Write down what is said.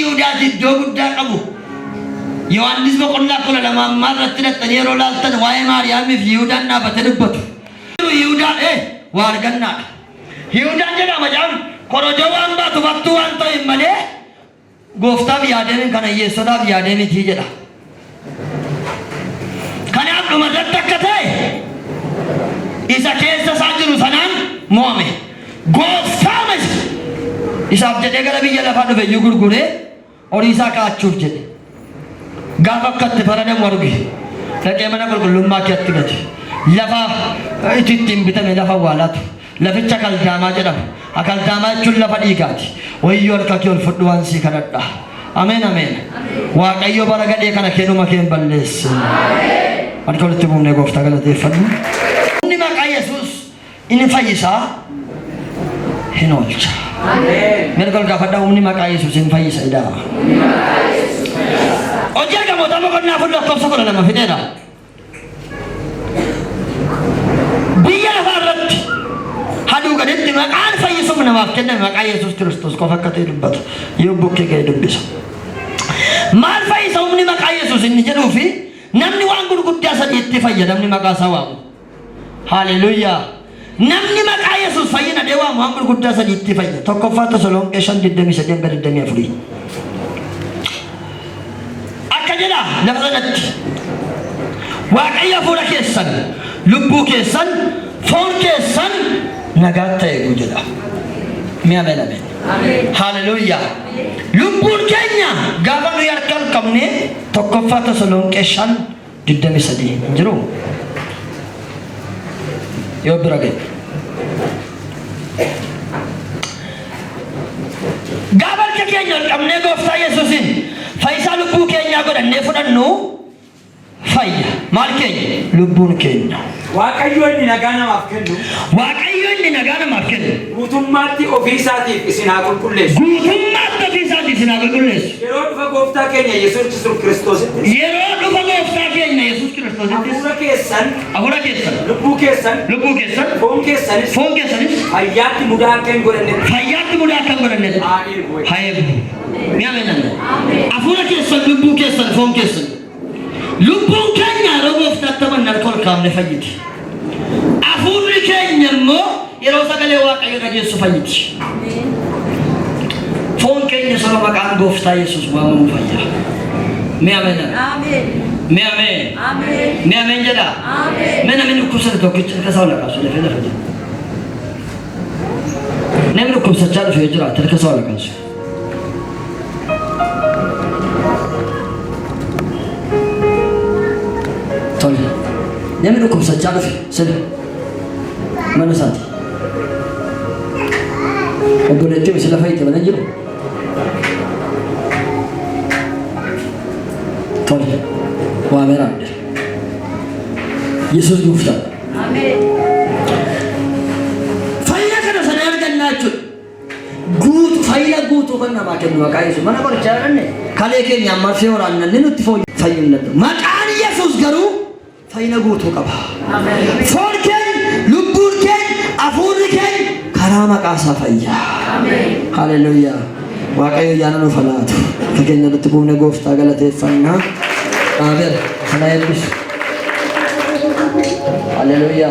Yihudaati iddoo guddaa qabu. Yohaannis boqonnaa 12 irratti dhattanii yeroo laaltan waa'ee Maariyaamiif Yihudaan dhaabatee dubbatu. Yihudaan waa argannaadha. Yihudaan jedhama jedhamu korojoo waan baatu battuu waan ta'e malee gooftaaf yaadeen kana hiyyeessotaaf yaadee miti jedha. Kanaaf dhumarratti akka ta'e isa keessa isaa jiru sanaan mo'ame. Gooftaan isaaf jedhee gara biyya lafaa dhufe iyyuu gurguree horii isaa kaachuuf jedhe. Gaafa akkatti faradamu arge dhaqee mana qulqullummaa keetti gate. Lafa ittiin bitame lafa waalaatu. Laficha Akaldaamaa jedhama. Akaldaamaa jechuun lafa dhiigaati. Wayyoo harka kee ol fudhu waan sii kadhadha. Ameen ameen. Waaqayyo bara gadhee kana keenuma keen balleesse. Harka walitti buufnee gooftaa galateeffannu. Humni maqaa Yesuus inni fayyisaa hin oolcha. Mirga ol gaafadhaa humni maqaa Yesuus hin fayyisa idaa. Hojii argamoota boqonnaa 4:12 fideedha. Biyya lafaa irratti haduu gaditti maqaan fayyisuuf namaaf kenname maqaa Yesuus Kiristoos qofa akka ta'e dubbatu yoo bukkee ga'e dubbisa. Maal fayyisa humni maqaa Yesuus inni jedhuu fi namni waan gurguddaa sadii itti fayyadamni maqaa isaa waamu. Haleluuyaa. Namni maqaa Yesuus fayyina dee waamu waan gurguddaa sadii itti fayyada. Tokkoffaa Tasalonqee 5:23-24. Akka jedha lafa sanatti Waaqayyo hafuura keessan lubbuu keessan foon keessan nagaa ta'e jedha. Mi'a melame. Haleluuyaa. Lubbuun keenya gaafa nuyi harkaan qabne tokkoffaa Tasalonqee 5:23 jiru. Yoo bira ga'e. Gaafa harka keenya qabne gooftaa Yesuusin fayyisaa lubbuu keenyaa godhannee fudhannu fayya. Maal keenya? Lubbuun keenya. Waaqayyo inni nagaa namaaf kennu. Waaqayyo inni nagaa namaaf kennu. Guutummaatti ofii isaatiif isin haa qulqulleessu. Guutummaatti ofii isaatiif isin haa qulqulleessu. Yeroo dhufa gooftaa keenya Yesuus Kiristoositti. Yeroo dhufa gooftaa keenya Yesuus Kiristoositti. Hafuura keessan. Hafuura keessan. Lubbuu keessan. Lubbuu keessan. Foon keessanis. Foon keessanis. Fayyaatti mudaa akka hin godhannetti. Fayyaatti mudaa akka hin godhannetti. Haa eebu. Mi'a meenan. Hafuura keessan, lubbuu keessan, foon keessan. Lubbuun keenya yeroo gooftaatti amanne harka ol kaafne fayyiti. Hafuurri keenya immoo yeroo sagalee Waaqayyo dhageessu fayyiti. Foon keenya saba maqaan gooftaa Yesuus waamamu fayya. Mi'a meenan. Mi'a meen. Mi'a meen jedha. Mee namni dhukkubsate tokkicha harka isaa ol kaasu lafee lafa jira. Namni dhukkubsachaa dhufee jiraate harka isaa ol kaasu. Namni dhukkubsachaa dhufe sirri mana isaati. Obboleettii misila fayyite mana jiru. Tole waa meeraadha. Yesuus gooftaa. Fayya kana sana argannaa jechuudha. Guutu fayya guutuu kan namaa kennu maqaa Yesuus. Mana qorichaa jedhanne kalee keenya ammaa fi waraannanne nutti fayyumnatu. Maqaan Yesuus garuu fayyina guutuu qaba. Foon keenya, lubbuun keenya, hafuurri keenya karaa maqaa isaa fayyaa. Haleluuyaa. Waaqayyo ayyaana nuuf haa laatu. Akka keenya nutti buufne gooftaa galateeffannaa. Ameen. Kana eebbisu. Haleluuyaa.